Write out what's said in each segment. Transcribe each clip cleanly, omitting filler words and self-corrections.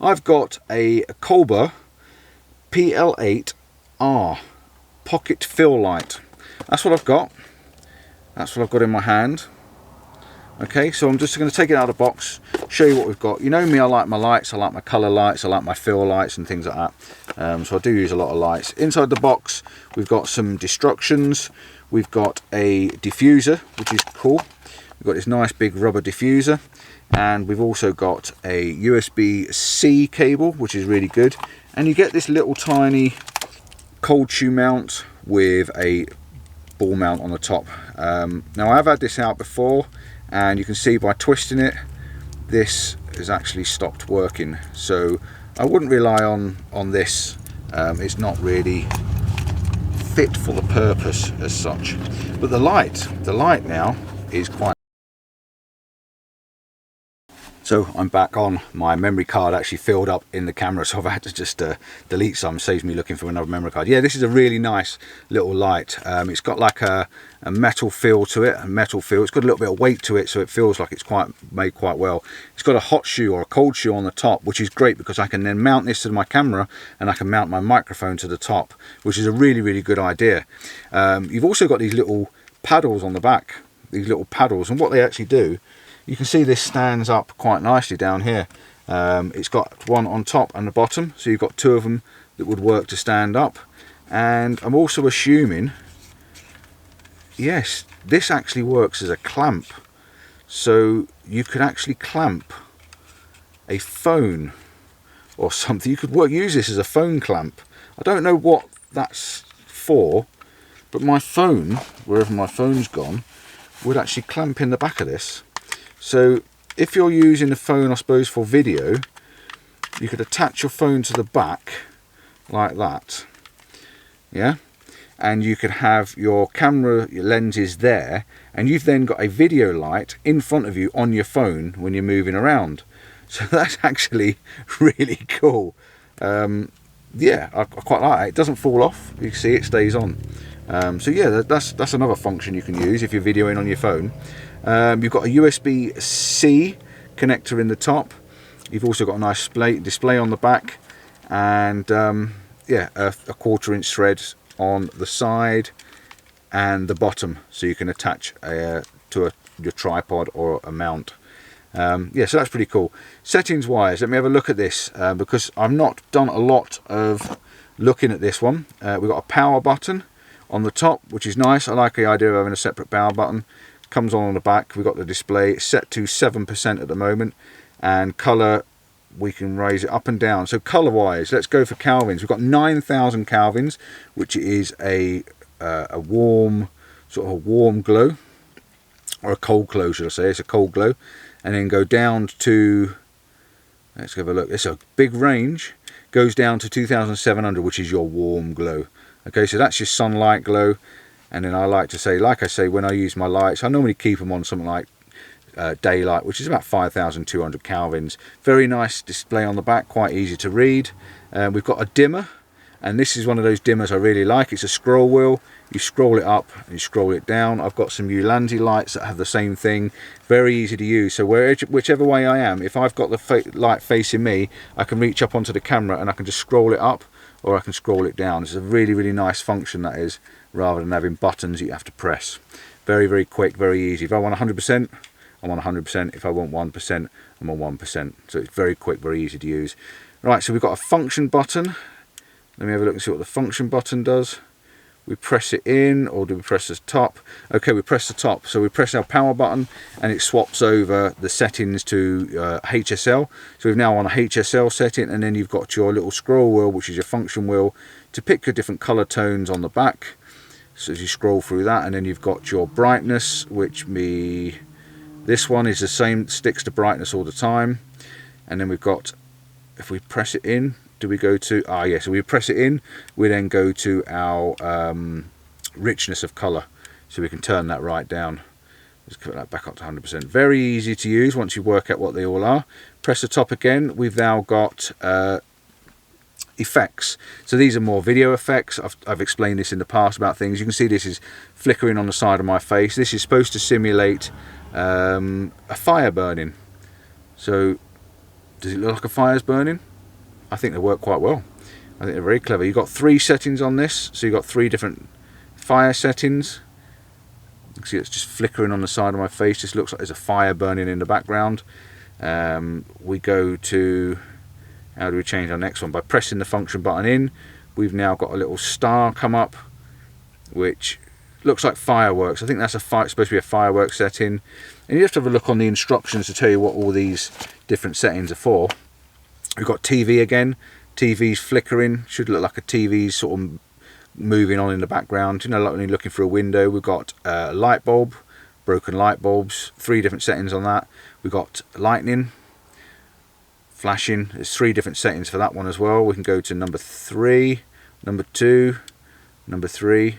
I've got a Colbor PL8 pocket fill light. That's what I've got. That's what I've got in my hand. Okay, so I'm just going to take it out of the box, show you what we've got. You know me, I like my lights, I like my colour lights, I like my fill lights and things like that. So I do use a lot of lights. Inside the box, we've got some destructions. We've got a diffuser, which is cool. We've got this nice big rubber diffuser. And we've also got a USB-C cable, which is really good. And you get this little tiny cold shoe mount with a ball mount on the top. Now I've had this out before, and you can see by twisting it, this has actually stopped working. So I wouldn't rely on this. It's not really fit for the purpose as such. But the light now is quite. So I'm back on. My memory card actually filled up in the camera, so I've had to just delete some. Saves me looking for another memory card. Yeah, this is a really nice little light. It's got like a metal feel to it, It's got a little bit of weight to it, so it feels like it's made quite well. It's got a hot shoe or a cold shoe on the top, which is great because I can then mount this to my camera and I can mount my microphone to the top, which is a really, really good idea. You've also got these little paddles on the back, and what they actually do, you can see this stands up quite nicely down here. It's got one on top and the bottom, so you've got two of them that would work to stand up. And I'm also assuming, yes, this actually works as a clamp. So you could actually clamp a phone or something. You could use this as a phone clamp. I don't know what that's for, but my phone, wherever my phone's gone, would actually clamp in the back of this. So if you're using the phone, I suppose, for video, you could attach your phone to the back like that, yeah, and you could have your camera, your lenses there, and you've then got a video light in front of you on your phone when you're moving around. So that's actually really cool. Yeah, I quite like it. It doesn't fall off. You can see it stays on. So yeah, that's another function you can use if you're videoing on your phone. You've got a USB-C connector in the top. You've also got a nice display on the back, and yeah, a 1/4 inch thread on the side and the bottom, so you can attach to your tripod or a mount. Yeah, so that's pretty cool. Settings wise, let me have a look at this, because I've not done a lot of looking at this one. We've got a power button on the top, which is nice. I like the idea of having a separate power button. Comes on the back. We've got the display. It's set to 7% at the moment, and color, we can raise it up and down. So color wise, let's go for Kelvins. We've got 9,000 Kelvins, which is a warm, sort of a warm glow, or a cold glow, should I say. It's a cold glow. And then go down to, let's have a look, it's a big range, goes down to 2,700, which is your warm glow. Okay, so that's your sunlight glow. And then I like to say, like I say, when I use my lights, I normally keep them on something like daylight, which is about 5,200 Kelvins. Very nice display on the back, quite easy to read. We've got a dimmer, and this is one of those dimmers I really like. It's a scroll wheel. You scroll it up and you scroll it down. I've got some Ulanzi lights that have the same thing. Very easy to use. So whichever way I am, if I've got the light facing me, I can reach up onto the camera and I can just scroll it up, or I can scroll it down. It's a really, really nice function, that is, rather than having buttons you have to press. Very, very quick, very easy. If I want 100%, I'm on 100%. If I want 1%, I'm on 1%. So it's very quick, very easy to use. Right, so we've got a function button. Let me have a look and see what the function button does. We press it in, or do we press the top? Okay, we press the top. So we press our power button and it swaps over the settings to HSL. So we've now on a HSL setting, and then you've got your little scroll wheel, which is your function wheel, to pick your different color tones on the back. So as you scroll through that, and then you've got your brightness, this one is the same, sticks to brightness all the time. And then we've got, if we press it in, do we go to, yeah, so we press it in, we then go to our richness of color, so we can turn that right down. Let's put that back up to 100%. Very easy to use once you work out what they all are. Press the top again. We've now got effects. So these are more video effects. I've explained this in the past about things. You can see this is flickering on the side of my face. This is supposed to simulate a fire burning. So does it look like a fire's burning? I think they work quite well. I think they're very clever. You've got 3 settings on this, so you've got 3 different fire settings. You can see it's just flickering on the side of my face, just looks like there's a fire burning in the background. We go to, how do we change our next one? By pressing the function button in, we've now got a little star come up, which looks like fireworks. I think that's supposed to be a fireworks setting. And you have to have a look on the instructions to tell you what all these different settings are for. We've got TV again. TV's flickering, should look like a TV's sort of moving on in the background, you know, like when you're looking through a window. We've got a light bulb, broken light bulbs, 3 different settings on that. We've got lightning, flashing, there's 3 different settings for that one as well. We can go to number 3, number 2, number 3,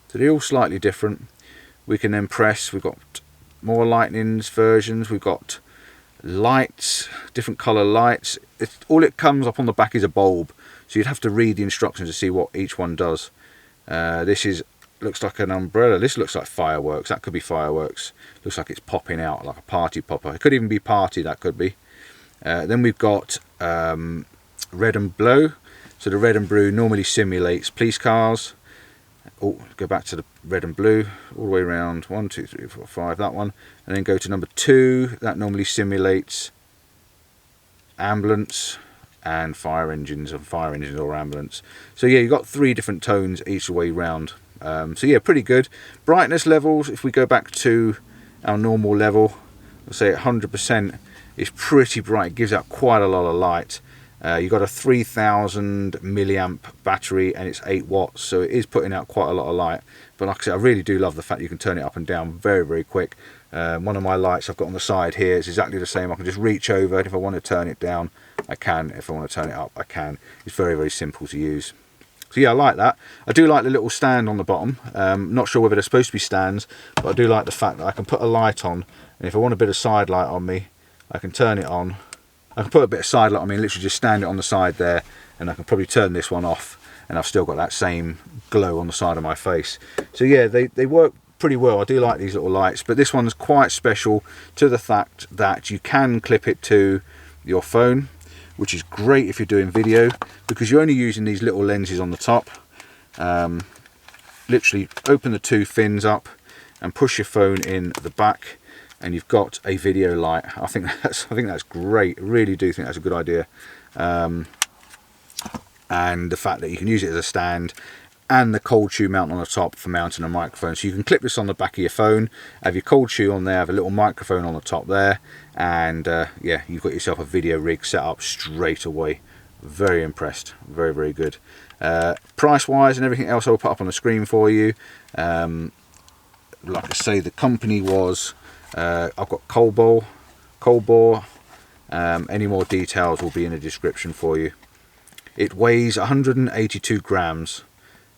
so they're all slightly different. We can then press, we've got more lightnings versions, we've got lights, different colour lights. All it comes up on the back is a bulb, so you'd have to read the instructions to see what each one does. This looks like an umbrella. This looks like fireworks. That could be fireworks. Looks like it's popping out like a party popper. It could even be party, that could be. Then we've got red and blue. So the red and blue normally simulates police cars. Oh, go back to the red and blue all the way around. 1, 2, 3, 4, 5, that one. And then go to number 2. That normally simulates ambulance and fire engines, or ambulance. So yeah, you've got 3 different tones each way round. So yeah, pretty good. Brightness levels, if we go back to our normal level, I'll say 100%, it's pretty bright. It gives out quite a lot of light. You've got a 3000 milliamp battery and it's 8 watts, so it is putting out quite a lot of light. But like I said, I really do love the fact you can turn it up and down very, very quick. One of my lights I've got on the side here is exactly the same. I can just reach over, and if I want to turn it down, I can. If I want to turn it up, I can. It's very, very simple to use. So yeah, I like that. I do like the little stand on the bottom. Not sure whether they're supposed to be stands, but I do like the fact that I can put a light on, and if I want a bit of side light on me, I can turn it on. I can put a bit of side light on me and literally just stand it on the side there, and I can probably turn this one off, and I've still got that same glow on the side of my face. So yeah, they work pretty well. I do like these little lights, but this one's quite special to the fact that you can clip it to your phone, which is great if you're doing video, because you're only using these little lenses on the top. Literally open the 2 fins up and push your phone in the back, and you've got a video light. I think that's great. I really do think that's a good idea. And the fact that you can use it as a stand, and the cold shoe mount on the top for mounting a microphone. So you can clip this on the back of your phone, have your cold shoe on there, have a little microphone on the top there, and yeah, you've got yourself a video rig set up straight away. Very impressed. Very, very good. Price wise and everything else I'll put up on the screen for you. Like I say, the company was I've got Colbor. Any more details will be in the description for you. It weighs 182 grams,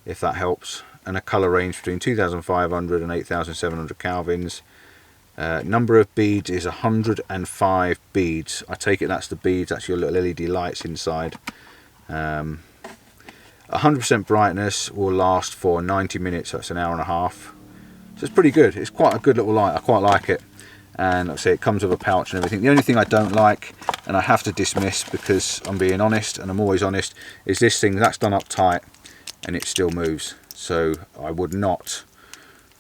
if that helps, and a colour range between 2500 and 8700 kelvins. Number of beads is 105 beads. I take it that's the beads, that's your little LED lights inside. 100% brightness will last for 90 minutes, so that's an hour and a half. So it's pretty good. It's quite a good little light. I quite like it. And like I say, it comes with a pouch and everything. The only thing I don't like, and I have to dismiss because I'm being honest, and I'm always honest, is this thing that's done up tight and it still moves. So I would not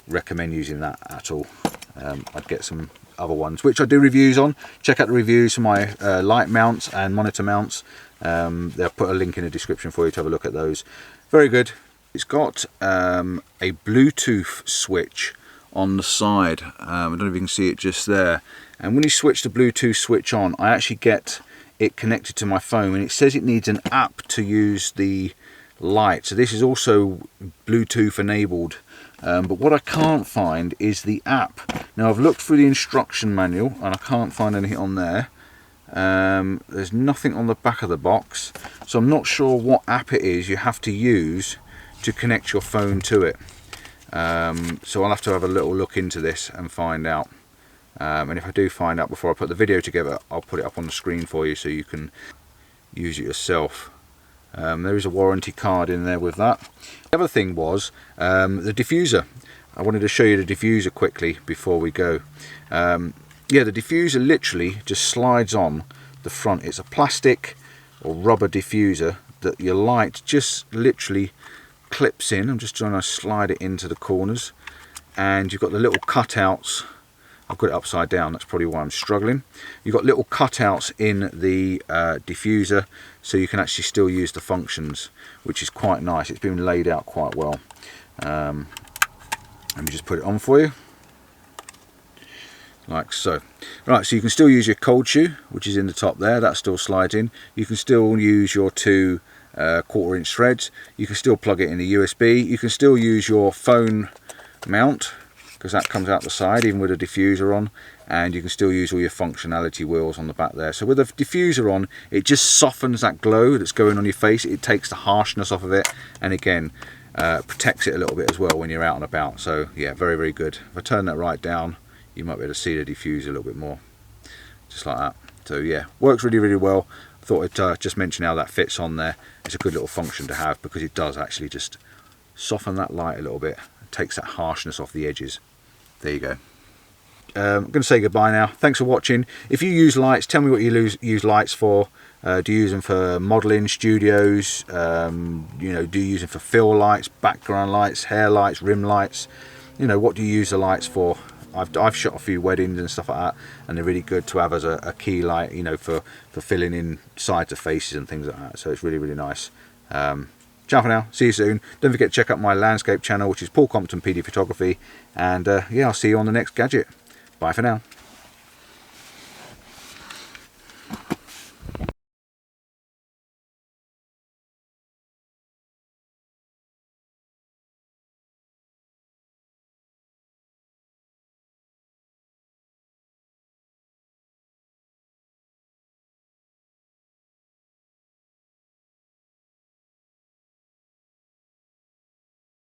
recommend using that at all. I'd get some other ones, which I do reviews on. Check out the reviews for my light mounts and monitor mounts. They'll put a link in the description for you to have a look at those. Very good. It's got a Bluetooth switch on the side. I don't know if you can see it just there. And when you switch the Bluetooth switch on, I actually get it connected to my phone, and it says it needs an app to use the light. So this is also Bluetooth enabled. But what I can't find is the app. Now I've looked through the instruction manual and I can't find anything on there. There's nothing on the back of the box, so I'm not sure what app it is you have to use to connect your phone to it. So I'll have to have a little look into this and find out. And if I do find out before I put the video together, I'll put it up on the screen for you so you can use it yourself. There is a warranty card in there with that. The other thing was the diffuser. I wanted to show you the diffuser quickly before we go. Yeah, the diffuser literally just slides on the front. It's a plastic or rubber diffuser that your light just literally clips in. I'm just trying to slide it into the corners, and you've got the little cutouts. I've got it upside down, that's probably why I'm struggling. You've got little cutouts in the diffuser, so you can actually still use the functions, which is quite nice. It's been laid out quite well. Let me just put it on for you, like so. Right, so you can still use your cold shoe, which is in the top there, that still slides in. You can still use your two 1/4 inch threads. You can still plug it in the USB. You can still use your phone mount, because that comes out the side even with a diffuser on, and you can still use all your functionality wheels on the back there. So with a diffuser on, it just softens that glow that's going on your face. It takes the harshness off of it, and again protects it a little bit as well when you're out and about. So yeah, very, very good. If I turn that right down, you might be able to see the diffuser a little bit more, just like that. So yeah, works really, really well. I thought I'd just mention how that fits on there. It's a good little function to have, because it does actually just soften that light a little bit. It takes that harshness off the edges. There you go. I'm going to say goodbye now. Thanks for watching. If you use lights, tell me what you use lights for. Do you use them for modelling, studios? You know, do you use them for fill lights, background lights, hair lights, rim lights? You know, what do you use the lights for? I've shot a few weddings and stuff like that, and they're really good to have as a key light, you know, for filling in sides of faces and things like that. So it's really, really nice. Ciao for now, see you soon. Don't forget to check out my landscape channel, which is Paul Compton PD Photography, and yeah, I'll see you on the next gadget. Bye for now.